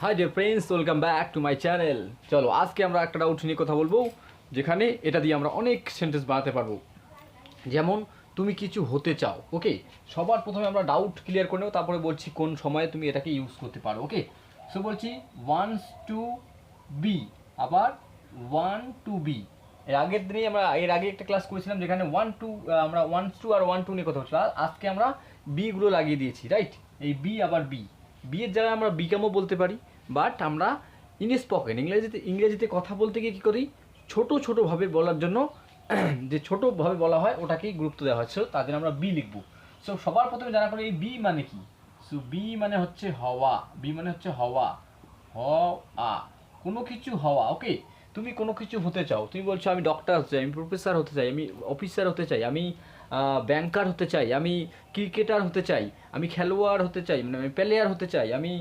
High dear friends, welcome back to my channel. চলো আজকে আমরা একটা ডাউট নিয়ে কথা বলবো, যেখানে এটা দিয়ে আমরা অনেক সেন্টেন্স বানাতে পারবো। যেমন তুমি কিছু হতে চাও, ওকে। সবার প্রথমে আমরা ডাউট ক্লিয়ার করে নেব, তারপরে বলছি কোন সময়ে তুমি এটাকে ইউজ করতে পারো, ওকে। সো বলছি ওয়ান্টস টু বি, আবার ওয়ান টু বি। এর আগে একটা ক্লাস করেছিলাম যেখানে আমরা ওয়ান্টস টু আর ওয়ান টু নিয়ে কথা হচ্ছিল। আজকে আমরা বিগুলো লাগিয়ে দিয়েছি, রাইট। এই বি আবার বি এর জায়গায় আমরা বিকামও বলতে পারি, বাট আমরা স্পোকেন ইংরেজিতে কথা বলতে গিয়ে কী করি, ছোটোভাবে বলার জন্য যে ছোটোভাবে বলা হয় ওটাকেই গুরুত্ব দেওয়া হয়। সো তার জন্য আমরা বি লিখবো। সো সবার প্রথমে জানা করি এই বি মানে কি। সো বি মানে হচ্ছে হওয়া, হওয়া, কোনো কিছু হওয়া, ওকে। তুমি কোনো কিছু হতে চাও, তুমি বলছো আমি ডক্টর হতে চাই, আমি প্রফেসর হতে চাই, আমি অফিসার হতে চাই, আমি ব্যাংকার হতে চাই, আমি ক্রিকেটার হতে চাই, আমি খেলোয়াড় হতে চাই, মানে আমি প্লেয়ার হতে চাই, আমি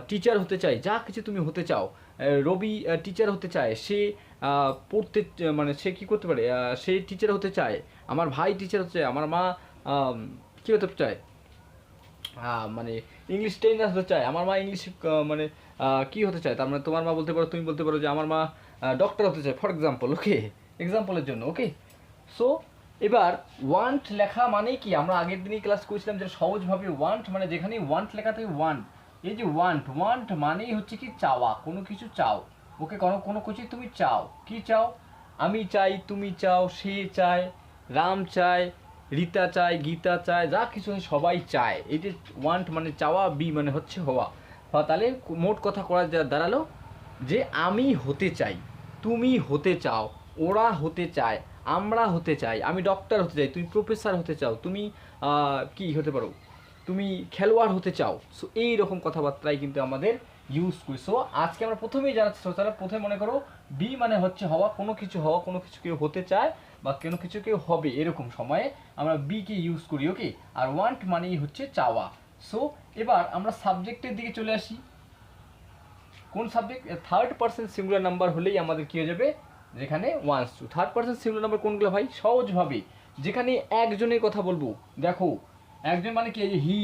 টিচার হতে চাই। যা কিছু তুমি হতে চাও, রবি টিচার হতে চায়, সে পড়তে মানে সে কী করতে পারে, সে টিচার হতে চায়, আমার ভাই টিচার হতে চায়, আমার মা কী হতে চায়, মানে ইংলিশ ট্রেনার হতে চায়, আমার মা ইংলিশ মানে কী হতে চায়। তার মানে তোমার মা বলতে পারো, তুমি বলতে পারো যে আমার মা ডক্টর হতে চায়, ফর এক্সাম্পল, ওকে, এক্সাম্পলের জন্য, ওকে। সো এবার ওয়ান্ট লেখা মানেই কি, আমরা আগের দিনই ক্লাস করেছিলাম যে সহজভাবে ওয়ান্ট মানে যেখানে ওয়ান্ট লেখা থাকে ওয়ান্ট, এই যে ওয়ান্ট মানেই হচ্ছে কি চাওয়া, কোনো কিছু চাও, ওকে। কোনো কিছু তুমি চাও, কি চাও, আমি চাই, তুমি চাও, সে চায়, রাম চায়, রীতা চায়, গীতা চায়, যা কিছু সবাই চায়। এই যে ওয়ান্ট মানে চাওয়া, বি মানে হচ্ছে হওয়া। তাহলে মোট কথা করা দাঁড়ালো যে আমি হতে চাই, তুমি হতে চাও, ওরা হতে চায়, আমরা হতে চাই, আমি ডক্টর হতে চাই, তুমি প্রফেসর হতে চাও, তুমি কি হতে পারো, তুমি খেলোয়াড় হতে চাও। সো এই রকম কথাবার্তাই কিন্তু আমাদের ইউজ করি। সো আজকে আমরা প্রথমেই জানাচ্ছি, তাহলে প্রথমে মনে করো বি মানে হচ্ছে হওয়া, কোনো কিছু হওয়া, কোনো কিছু কেউ হতে চায় বা কোনো কিছু কেউ হবে, এরকম সময়ে আমরা বিকে ইউজ করি, ওকে। আর ওয়ান্ট মানেই হচ্ছে চাওয়া। সো এবার আমরা সাবজেক্টের দিকে চলে আসি। কোন subject, third person singular number হলেই আমাদের কী হয়ে যাবে, যেখানে wants to. Third person singular number কোনগুলো ভাই, সহজভাবে যেখানে একজনের কথা বলবো। দেখো একজন মানে কি, হি,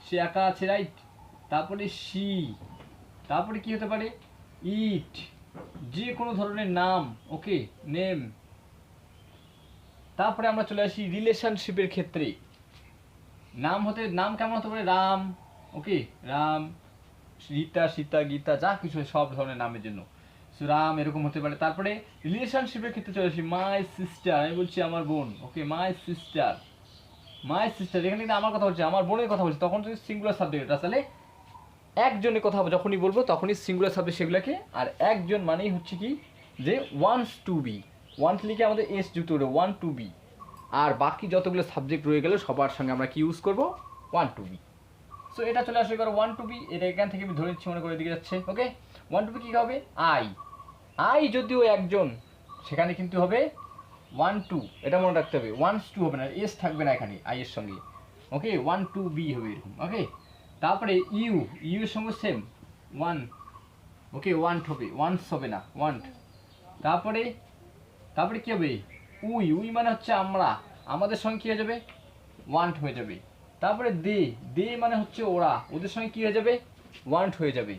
সে একা আছে, রাইট। তারপরে সি, তারপরে কি হতে পারে, ইট, যে কোনো ধরনের নাম, ওকে, নেম। তারপরে আমরা চলে আসি রিলেশনশিপের ক্ষেত্রে। নাম কেমন হতে পারে, রাম, ওকে, রাম, রীতা, সীতা, গীতা, যা কিছু সব ধরনের নামের জন্য রাম এরকম হতে পারে। তারপরে রিলেশনশিপের ক্ষেত্রে চলে আসি, মাই সিস্টার, আমি বলছি আমার বোন, ওকে, মাই সিস্টার, এখানে কিন্তু আমার কথা বলছি, আমার বোনের কথা বলছি, তখন যদি সিঙ্গুলার সাবজেক্ট, তাহলে একজনের কথা যখনই বলবো তখনই সিঙ্গুলার সাবজেক্ট সেগুলোকে। আর একজন মানেই হচ্ছে কি, যে ওয়ান্টস টু বি, ওয়ান্ট লিখে আমাদের এস যুক্ত করে ওয়ান টু বি। আর বাকি যতগুলো সাবজেক্ট রয়ে গেল সবার সঙ্গে আমরা কি ইউজ করবো, ওয়ান টু বি। সো এটা চলে আসবে এবার ওয়ান টু বি, এটা এখান থেকে আমি ধরে নিচ্ছি, মনে করে দিকে যাচ্ছে, ওকে। ওয়ান টু বি কী হবে, আই যদিও একজন, সেখানে কিন্তু হবে ওয়ান টু, এটা মনে রাখতে হবে, ওয়ান্টস টু হবে না, এস থাকবে না এখানে আই এর সঙ্গে, ওকে, ওয়ান টু বি হবে এরকম, ওকে। তারপরে ইউ এর সঙ্গে সেম ওয়ান, ওকে, ওয়ান্ট হবে, ওয়ান্টস হবে না, ওয়ান্ট। তারপরে কী হবে, উই মানে হচ্ছে আমরা, আমাদের সঙ্গে কী হয়ে যাবে, ওয়ান্ট হয়ে যাবে। তারপরে দে মানে হচ্ছে ওরা, ওদের সঙ্গে কী হয়ে যাবে, ওয়ান্ট হয়ে যাবে,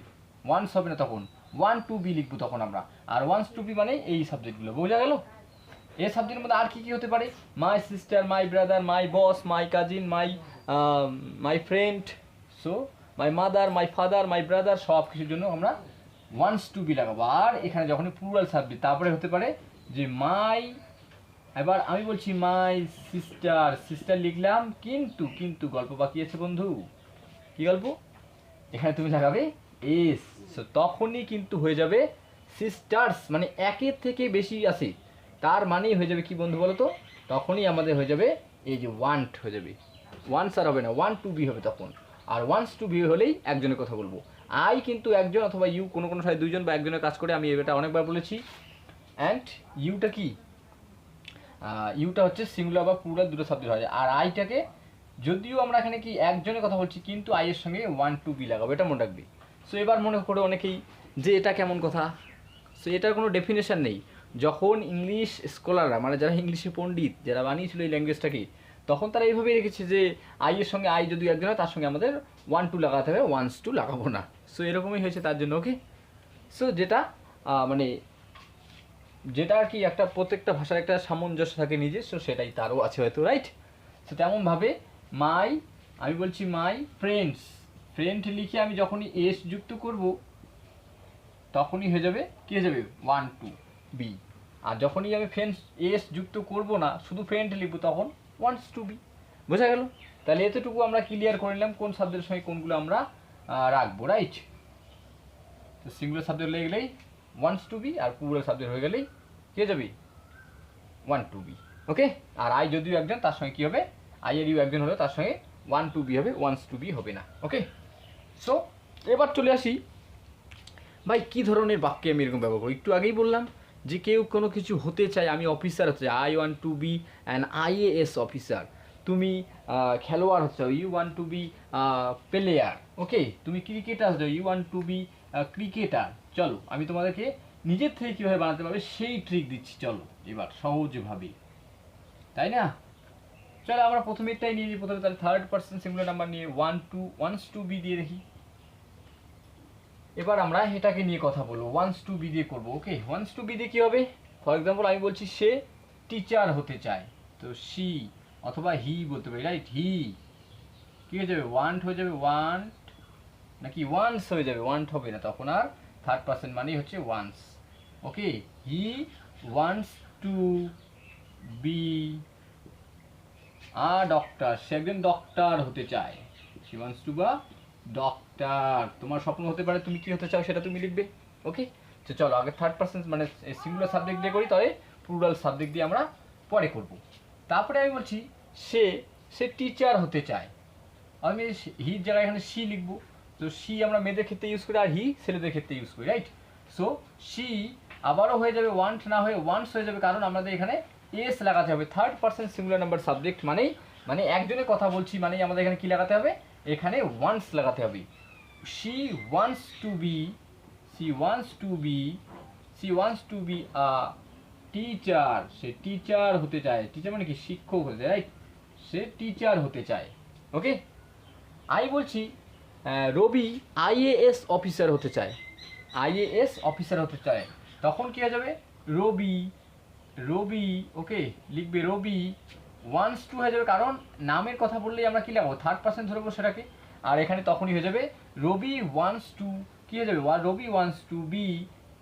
ওয়ান্টস হবে না, তখন ওয়ান টু বি লিখবো তখন আমরা। আর ওয়ান্টস টু বি মানে এই সাবজেক্টগুলো, বোঝা গেল। এই সাবজেক্টের মধ্যে আর কী কী হতে পারে, my sister, my brother, my boss, my cousin, my friend, so my mother, my father, my brother, সব কিছুর জন্য আমরা ওয়ান্টস টু বি লাগাবো। আর এখানে যখনই প্লুরাল সাবজেক্ট, তারপরে হতে পারে যে এবার আমি বলছি মাই সিস্টার লিখলাম, কিন্তু গল্প বাকি আছে বন্ধু। কি গল্প, এখানে তুমি লাগাবে এস, তখনই কিন্তু হয়ে যাবে সিস্টার্স, মানে একের থেকে বেশি আছে, তার মানেই হয়ে যাবে কি বন্ধু বলো তো, তখনই আমাদের হয়ে যাবে এই যে ওয়ান্ট হয়ে যাবে, ওয়ান্টস আর হবে না, ওয়ান টু বি হবে তখন। আর ওয়ান্টস টু বি হলেই একজনের কথা বলবো। আই কিন্তু একজন, অথবা ইউ কোনো সময় দুইজন বা একজনের কাজ করে, আমি এটা অনেকবার বলেছি। অ্যান্ড ইউটা কি, ইউটা হচ্ছে সিঙ্গুলার বা প্লুরাল দুটো সাবজেক্ট হয়। আর আইটাকে যদিও আমরা এখানে কি একজনের কথা বলছি, কিন্তু আই এর সঙ্গে ওয়ান টু বি লাগাবো, এটা মনে রাখবে। সো এবার মনে করো অনেকেই যে এটা কেমন কথা, সো এটার কোনো ডেফিনেশন নেই। যখন ইংলিশ স্কলাররা, মানে যারা ইংলিশে পণ্ডিত, যারা বানিয়েছিল এই ল্যাঙ্গুয়েজটাকে, তখন তারা এইভাবেই রেখেছে যে আই এর সঙ্গে আই যদি একজন হয়, তার সঙ্গে আমাদের ওয়ান টু লাগাতে হবে, ওয়ান্টস টু লাগাবো না। সো এরকমই হয়েছে তার জন্য। ওকে, সো যেটা মানে যেটা আর কি একটা প্রত্যেকটা ভাষার একটা সামঞ্জস্য থাকে নিজস্ব, সেটাই তারও আছে হয়তো, রাইট? সো তেমনভাবে মাই, আমি বলছি মাই ফ্রেন্ডস, ফ্রেন্ড লিখে আমি যখনই এস যুক্ত করব তখনই হয়ে যাবে, কী হয়ে যাবে, ওয়ান টু বি। আর যখনই আমি ফ্রেন্ডস এস যুক্ত করব না, শুধু ফ্রেন্ড লিখবো, তখন ওয়ান্টস টু বি। বোঝা গেল? তাহলে এতটুকু আমরা ক্লিয়ার করে নিলাম কোন শব্দের সঙ্গে কোনগুলো আমরা রাখবো, রাইট? তো সিঙ্গুলার শব্দ লিখলেই ওয়ান্টস টু বি, আর প্লুরাল শব্দ হয়ে গেলেই কী হয়ে যাবে, ওয়ান টু বি। ওকে, আর আই যদিও একজন, তার সঙ্গে কী হবে, আই এর ইউ একজন হলে তার সঙ্গে ওয়ান টু বি হবে, ওয়ান্টস টু বি হবে না। ওকে, সো এবার চলে আসি ভাই কী ধরনের বাক্যে আমি এরকম ব্যবহার করি। একটু আগেই বললাম যে কেউ কোনো কিছু হতে চায়, আমি অফিসার হতে চাই, I want to be an IAS officer. তুমি খেলোয়াড় হতে চাও, you want to be player. Okay, তুমি ক্রিকেটার হতে চাও, you want to be cricketer. চলো আমি তোমাদেরকে নিজের থেকে কীভাবে বানাতে পারবে সেই ট্রিক দিচ্ছি, চলো এবার সহজভাবে, তাই না? চলো আমরা প্রথমেরটাই নিয়ে নিই। প্রথমে তাহলে থার্ড পার্সন সিঙ্গুলার নাম্বার নিয়ে ওয়ান্টস টু বি দিয়ে দেখি। এবার আমরা এটাকে নিয়ে কথা বলবো, ওয়ান্টস টু বি দিয়ে করবো। ওকে, ওয়ান্টস টু বি দিয়ে কী হবে, ফর এক্সাম্পল আমি বলছি সে টিচার হতে চায়, তো সি অথবা হি বলতে পারি, রাইট? হি কী হয়ে যাবে, ওয়ান্ট হয়ে যাবে, ওয়ান্ট নাকি ওয়ান্স হয়ে যাবে, ওয়ান্ট হবে না, তখন আর থার্ড পার্সন মানেই হচ্ছে wants. Okay, he wants to be doctor, সে একজন ডক্টর হতে চায়, she wants to be doctor. তোমার স্বপ্ন হতে পারে তুমি কি হতে চাও সেটা তুমি লিখবে। ওকে, তো চলো আগে থার্ড পার্সন মানে সিঙ্গুলার সাবজেক্ট দিয়ে করি, তবে প্লুরাল সাবজেক্ট দিয়ে আমরা পরে করব। তারপরে আমি বলছি সে টিচার হতে চায়, আমি হির জায়গায় এখানে সি লিখবো। তো সি আমরা মেয়েদের ক্ষেত্রে ইউজ করি, আর হি ছেলেদের ক্ষেত্রে ইউজ করি, রাইট? সো সি আবারও হয়ে যাবে ওয়ান্ট না হয়ে ওয়ান্টস হয়ে যাবে, কারণ আমাদের এখানে এস লাগাতে হবে। Third person singular number subject মানেই মানে একজনের কথা বলছি, মানেই আমাদের এখানে কী লাগাতে হবে, এখানে ওয়ান্টস লাগাতে হবে। She wants to be, she wants to be, she wants to be teacher, সে টিচার হতে চায়, টিচার মানে কি, শিক্ষক হতে চায়, রাইট? সে টিচার হতে চায়। ওকে, আই বলছি রবি IAS অফিসার হতে চায়, IAS অফিসার হতে চায়, তখন কী হয়ে যাবে, রবি। ওকে, লিখবে রবি ওয়ান্টস টু হয়ে যাবে, কারণ নামের কথা বললেই আমরা কী লাগাবো, থার্ড পার্সন ধরবো সেটাকে, আর এখানে তখনই হয়ে যাবে রবি ওয়ান্টস টু, কী হয়ে যাবে, রবি ওয়ান্টস টু বি,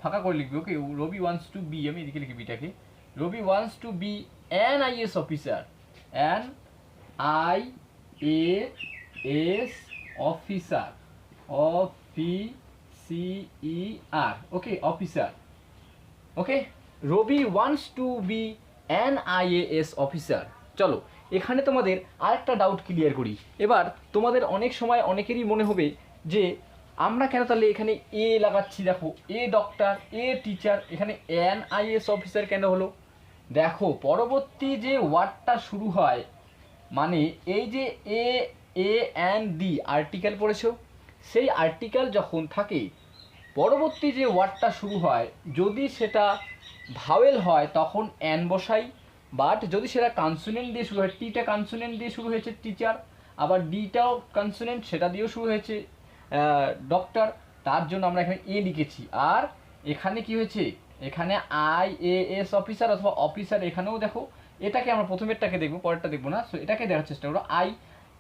ফাঁকা করে লিখবে। Okay, Rabi wants to be, আমি এদিকে লিখি বিটাকে, Rabi wants to be an IAS officer, an IAS officer, OFICER। Okay, officer. Okay, Rabi wants to be an IAS officer. চলো এখানে তোমাদের আরেকটা ডাউট ক্লিয়ার করি। এবার তোমাদের অনেক সময় অনেকেরই মনে হবে যে আমরা কেন তাহলে এখানে এ লাগাচ্ছি, দেখো এ ডক্টর, এ টিচার, এখানে অ্যান IAS অফিসার কেন হলো? দেখো পরবর্তী যে ওয়ার্ডটা শুরু হয়, মানে এই যে এ অ্যান্ড ডি আর্টিকেল পড়েছো, সেই আর্টিকেল যখন থাকে পরবর্তী যে ওয়ার্ডটা শুরু হয়, যদি সেটা ভাওয়েল হয় তখন অ্যান বসাই, বাট যদি সেটা কনসোনেন্ট দিয়ে শুরু হয়, টিটা কনসোনেন্ট দিয়ে শুরু হয়েছে টিচার, আবার ডিটাও কনসোনেন্ট, সেটা দিয়েও শুরু হয়েছে ডক্টর, তার জন্য আমরা এখানে এ লিখেছি। আর এখানে কি হয়েছে, এখানে IAS অফিসার অথবা অফিসার, এখানেও দেখো এটাকে আমরা প্রথমেরটাকে দেখবো, পরেরটা দেখবো না। সো এটাকে দেখার চেষ্টা করো,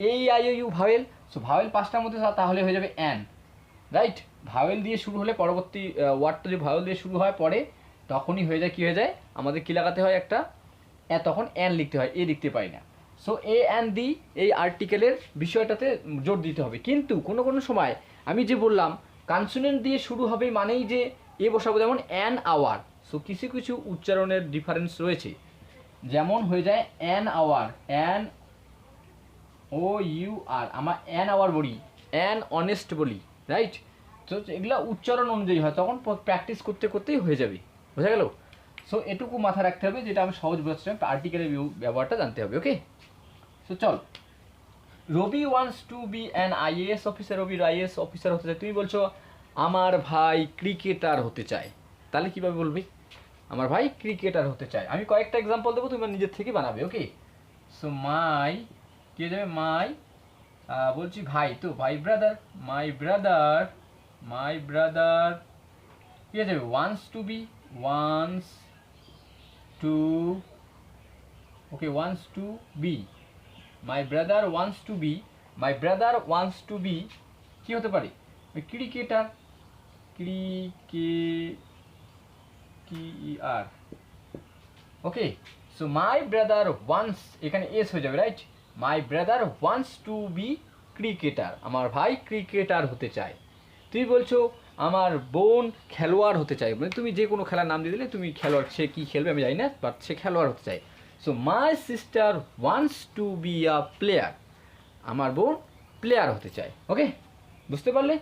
AIOU ভাওয়েল, সো ভাওয়েল পাঁচটার মধ্যে তাহলে হয়ে যাবে অ্যান, রাইট? ভাওয়েল দিয়ে শুরু হলে পরবর্তী ওয়ার্ডটা যদি ভাওয়েল দিয়ে শুরু হয় পরে, তখনই হয়ে যায়, কী হয়ে যায়, আমাদের কী লাগাতে হয়, একটা তখন অ্যান লিখতে হয়, এ লিখতে পারি না। সো এ অ্যান্ড ডি এই আর্টিকেলের বিষয়টাতে জোর দিতে হবে। কিন্তু কোনো কোনো সময় আমি যে বললাম কনসোনেন্ট দিয়ে শুরু হবে মানেই যে এ বসাবো, যেমন অ্যান আওয়ার। সো কিছু কিছু উচ্চারণের ডিফারেন্স রয়েছে, যেমন হয়ে যায় অ্যান আওয়ার, NOUR, আমার অ্যান আওয়ার বলি, অ্যান অনেস্ট বলি, রাইট? তো এগুলো উচ্চারণ অনুযায়ী হয়, তখন প্র্যাকটিস করতে করতেই হয়ে যাবে। বোঝা গেল? সো এটুকু মাথায় রাখতে হবে, যেটা আমি সহজ বোঝাচ্ছিলাম, আর্টিকেলের ব্যবহারটা জানতে হবে। ওকে, সো চল, Rabi wants to be an IAS officer, রবির IAS অফিসার হতে চায়। তুমি বলছো আমার ভাই ক্রিকেটার হতে চায়, তাহলে কীভাবে বলবি, আমার ভাই ক্রিকেটার হতে চায়। আমি কয়েকটা এক্সাম্পল দেবো, তুমি নিজের থেকে বানাবে। ওকে, সো মাই, কী হয়ে যাবে, মাই, বলছি ভাই, তো ভাই brother, my brother my brother কি হয়ে যাবে wants to be, wants to, okay wants to be, my brother wants to be, my brother wants to be কি হতে পারে cricketer, cricketer, okay. So my brother wants এখানে S হয়ে যাবে right, my brother wants to be cricketer, আমার ভাই cricketer হতে চায়। তুমি বলছো আমার বোন খেলোয়াড় হতে চায়, মানে তুমি যে কোনো খেলার নাম দিয়ে দিলে তুমি খেলোয়াড়, সে কী খেলবে আমি জানি না, বাট সে খেলোয়াড় হতে চায়। So my sister wants to be a player, আমার বোন প্লেয়ার হতে চায়, ওকে বুঝতে পারলে?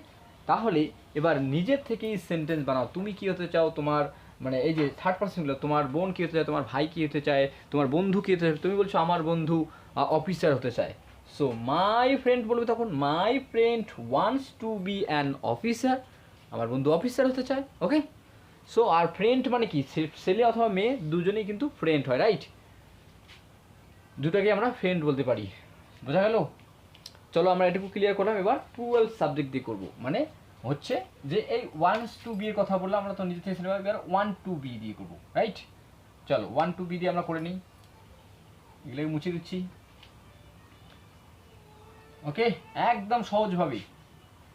তাহলে এবার নিজের থেকেই সেন্টেন্স বানাও, তুমি কী হতে চাও, তোমার মানে এই যে থার্ড পার্সনগুলো, তোমার বোন কী হতে চায়, তোমার ভাই কী হতে চায়, তোমার বন্ধু কী হতে চায়, তুমি বলছো আমার বন্ধু অফিসার হতে চায়। সো মাই ফ্রেন্ড বলবে তখন my friend wants to be an officer, আমার বন্ধু অফিসার হতে চায়, ওকে। সো আর ফ্রেন্ড মানে কি, ছেলে অথবা মেয়ে দুজনেই কিন্তু ফ্রেন্ড হয়, রাইট? দুটাকে আমরা ফ্রেন্ড বলতে পারি, বোঝা গেল? চলো আমরা এটুকু ক্লিয়ার করলাম, এবার টুয়েলভ সাবজেক্ট দিয়ে করবো, মানে হচ্ছে যে এই ওয়ান্টস টু বি এর কথা বললাম আমরা, তো নিজে থেকে এবার ওয়ান টু বি দিয়ে করবো, রাইট? চলো ওয়ান টু বি দিয়ে আমরা করে নিই, এগুলোকে মুছে দিচ্ছি, ওকে। একদম সহজভাবে,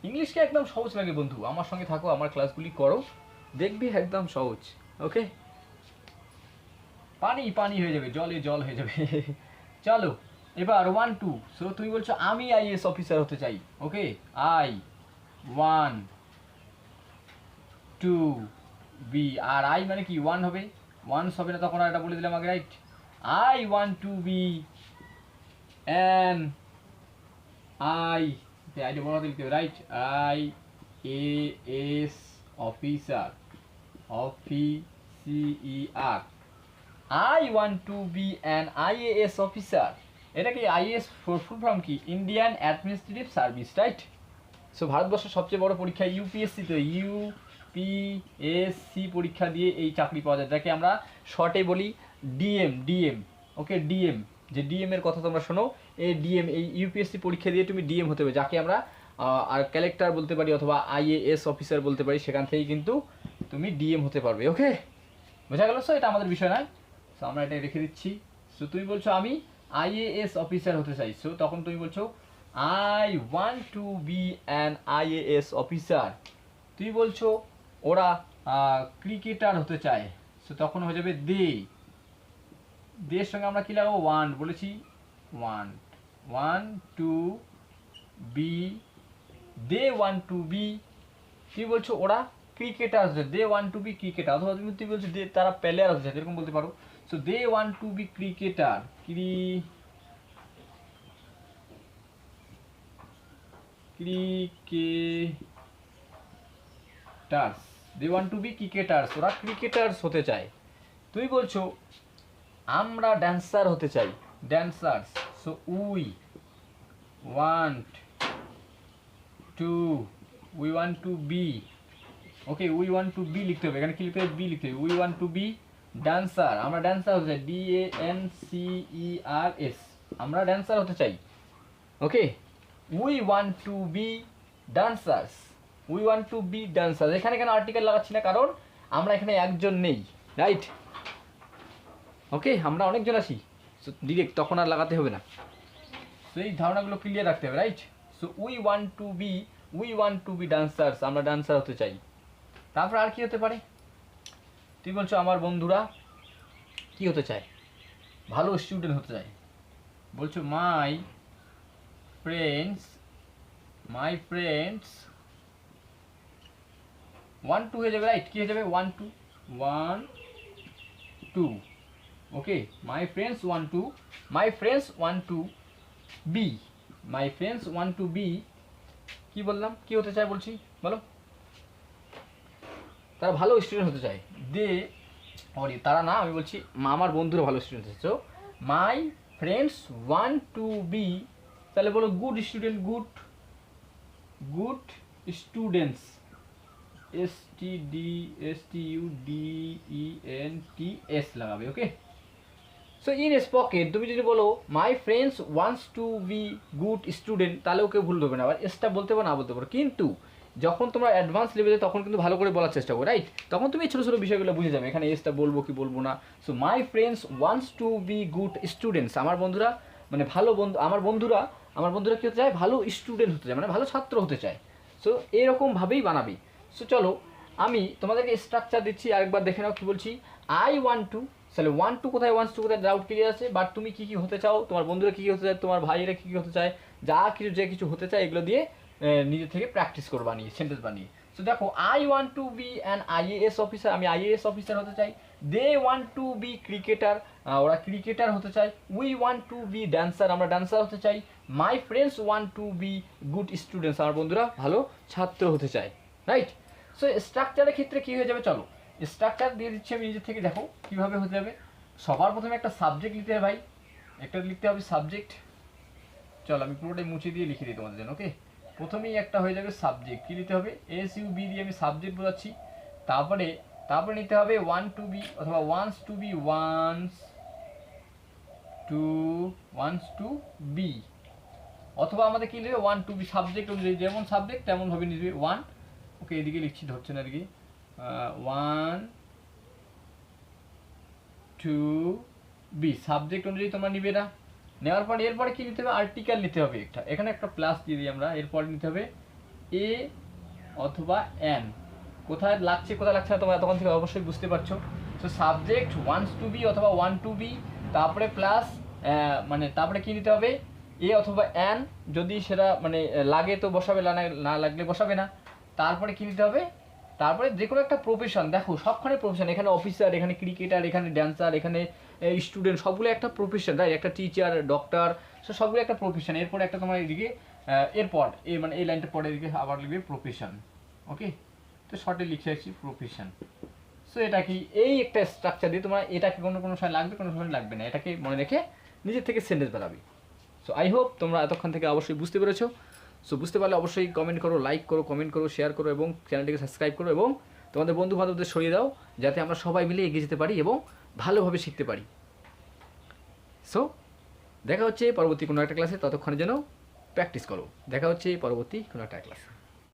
ইংলিশকে একদম সহজ লাগে বন্ধু, আমার সঙ্গে থাকো, আমার ক্লাসগুলি করো, দেখবি একদম সহজ, ওকে। পানি পানি হয়ে যাবে, জলে জল হয়ে যাবে। চলো এবার ওয়ান টু, সো তুমি বলছো আমি আইএএস অফিসার হতে চাই, okay. I want to be, আর আই মানে কি ওয়ান হবে, ওয়ান্স হবে না, তখন আর এটা বলে দিলাম আগে, right? I want to be an I, আইটা বড় লিখতে হবে, right? I A S officer, officer, I want to be an IAS officer. এটা কি আইএএস ফুল ফর্ম কি, Indian administrative service, right? So ভারতবর্ষের সবচেয়ে বড় পরীক্ষা ইউপিএসসি, তো ইউপিএসসি পরীক্ষা দিয়ে এই চাকরি পাওয়া যায়, যাকে আমরা শর্টে বলি ডিএম, ডিএম, ওকে ডিএম। যে ডিএম এর কথা তোমরা শোনো, এই ডিএম, এই ইউপিএসসি পরীক্ষা দিয়ে তুমি ডিএম হতে হবে, যাকে আমরা আর কালেক্টর বলতে পারি অথবা আইএএস অফিসার বলতে পারি, সেখান থেকেই কিন্তু তুমি ডিএম হতে পারবে, ওকে বোঝা গেল? সো এটা আমাদের বিষয় নয়, সো আমরা এটা রেখে দিচ্ছি। সো তুমি বলছো আমি আইএএস অফিসার হতে চাই, সো তখন তুমি বলছো I want to be an IAS officer. তুমি বলছো ওরা ক্রিকেটার হতে চায়, সো তখন হয়ে যাবে দে, দের সঙ্গে আমরা কী লাগাবো, ওয়ান বলেছি, one, one to B, they want to B. তুমি বলছো ওরা ক্রিকেটার হচ্ছে, দে ওয়ান টু বি ক্রিকেটার, অথবা তুমি বলছো দে তারা প্লেয়ার হচ্ছে, এরকম বলতে পারো। So they want to be cricketer, cricketers, they want to be cricketers, ওরা ক্রিকেটার্স হতে চায়। তুমি বলছো আমরা ড্যান্সার হতে চাই, dancers, so we want to, we want to be, okay we want to be লিখতে হবে, এখানে কি লিখতে হবে, বি লিখতে হবে, we want to be dancer, আমরা ড্যান্সার হতে চাই, DANCERS, আমরা ড্যান্সার হতে চাই, okay. We want to be dancers, we want to be dancers, এখানে কেন আর্টিকেল লাগাচ্ছি না, কারণ আমরা এখানে একজন নেই, রাইট? ওকে আমরা অনেকজন আছি, সো ডিরেক্ট তখন আর লাগাতে হবে না, সো এই ধারণাগুলো ক্লিয়ার রাখতে হবে, right? So we want to be dancers, আমরা ডান্সার হতে চাই। তারপর আর কি হতে পারে, তুই বলছো আমার বন্ধুরা কি হতে চায়, ভালো স্টুডেন্ট হতে চায়, বলছো মাই ফ্রেন্ডস ওয়ান টু হয়ে যাবে, রাইট? কি হয়ে যাবে, want to, okay. My friends want to be, my friends want to be, কি বললাম, কি হতে চায় বলছি, বলো? তারা ভালো স্টুডেন্ট হতে চায়, দে, তারা না, আমি বলছি আমার বন্ধুরা ভালো স্টুডেন্ট হচ্ছে, so my friends want to be, তাহলে বলো good student, good students, STUDENTS লাগাবে, ওকে। সো ইন স্পোকেন তুমি যদি বলো my friends wants to be good student, তাহলে ওকে ভুল দেবে না, আবার এসটা বলতে পারো না বলতে পারো, কিন্তু যখন তোমরা অ্যাডভান্স লেভেলে তখন কিন্তু ভালো করে বলার চেষ্টা করো, রাইট? তখন তুমি ছোটো ছোটো বিষয়গুলো বুঝে যাবে এখানে এসটা বলবো কি বলবো না। So my friends wants to be good students, আমার বন্ধুরা মানে ভালো বন্ধু, আমার বন্ধুরা কী হতে চায়, ভালো স্টুডেন্ট হতে চায়, মানে ভালো ছাত্র হতে চায়। সো এরকমভাবেই বানাবি। সো চলো আমি তোমাদেরকে স্ট্রাকচার দিচ্ছি, আরেকবার দেখে নাও কী বলছি। আই ওয়ান্ট টু, তাহলে ওয়ান টু কোথায়, ওয়ান্স টু কোথায়, ডাউট ক্লিয়ার আছে। বাট তুমি কী কী হতে চাও, তোমার বন্ধুরা কী কী হতে চায়, তোমার ভাইয়েরা কী কী হতে চায়, যা কিছু যে কিছু হতে চায় এগুলো দিয়ে নিজে থেকে প্র্যাকটিস করো বানিয়ে, সেন্টেন্স বানিয়ে। সো দেখো, I want to be an IAS officer, আমি আইএএস অফিসার হতে চাই। They want to be cricketer, ওরা ক্রিকেটার হতে চায়। We want to be dancer, আমরা ড্যান্সার হতে চাই। My friends want to be good students, আমার বন্ধুরা ভালো ছাত্র হতে চায়, রাইট? সো স্ট্রাকচারের ক্ষেত্রে কী হয়ে যাবে, চলো স্ট্রাকচার দিয়ে দিচ্ছি আমি নিজের থেকে, দেখো কীভাবে হতে যাবে। সবার প্রথমে একটা সাবজেক্ট লিখতে হবে ভাই, একটা লিখতে হবে সাবজেক্ট। চলো আমি পুরোটাই মুছে দিয়ে লিখে দিই তোমাদের জন্য, ওকে? প্রথমেই একটা হয়ে যাবে সাবজেক্ট, কী নিতে হবে, SUB দিয়ে আমি সাবজেক্ট বোঝাচ্ছি। তারপরে নিতে হবে ওয়ান টু বি অথবা wants to be, wants to be, অথবা আমাদের কী নেবে ওয়ান টু বি, সাবজেক্ট অনুযায়ী যেমন সাবজেক্ট তেমনভাবে নিবে ওয়ান। ওকে, এদিকে লিখছি, ধরছে না এদিকে, ওয়ান টু বি, সাবজেক্ট অনুযায়ী তোমরা নিবে না। নেওয়ার পর এরপরে কী নিতে হবে, আর্টিকেল নিতে হবে একটা, এখানে একটা প্লাস দিয়ে দিই আমরা। এরপরে নিতে হবে এ অথবা এন, কোথায় লাগছে না তোমরা তখন থেকে অবশ্যই বুঝতে পারছো। So subject wants to be অথবা ওয়ান টু বি, তারপরে প্লাস মানে তারপরে কী নিতে হবে, এ অথবা এন, যদি সেটা মানে লাগে তো বসাবে, না লাগলে বসাবে না। তারপরে কী নিতে হবে, তারপরে যে কোনো একটা প্রফেশন, দেখো সবখানে প্রফেশন, এখানে অফিসার, এখানে ক্রিকেটার, এখানে ড্যান্সার, এখানে স্টুডেন্ট, সবগুলো একটা প্রফেশন, রাইট? একটা টিচার, ডক্টর, সো সবগুলো একটা প্রফেশন। এরপরে একটা তোমার এদিকে এরপর মানে এই লাইনটা পরে এদিকে আবার লিখবে প্রফেশন, ওকে? তো শর্টে লিখে আসছি প্রফেশন। সো এটা কি, এই একটা স্ট্রাকচার দিয়ে তোমার এটাকে কোনো সময় লাগবে, কোনো সময় লাগবে না, এটাকে মনে রেখে নিজের থেকে সেন্টেন্স বানাবি। সো আই হোপ তোমরা এতক্ষণ থেকে অবশ্যই বুঝতে পেরেছো। সো বুঝতে পারলে অবশ্যই কমেন্ট করো, লাইক করো, কমেন্ট করো, শেয়ার করো এবং চ্যানেলটিকে সাবস্ক্রাইব করো এবং তোমাদের বন্ধু বান্ধবদের সরিয়ে দাও, যাতে আমরা সবাই মিলে এগিয়ে যেতে পারি এবং ভালোভাবে শিখতে পারি। সো দেখা হচ্ছে পরবর্তী কোনো একটা ক্লাসে, ততক্ষণের জন্য প্র্যাকটিস করো। দেখা হচ্ছে পরবর্তী কোনো একটা ক্লাসে।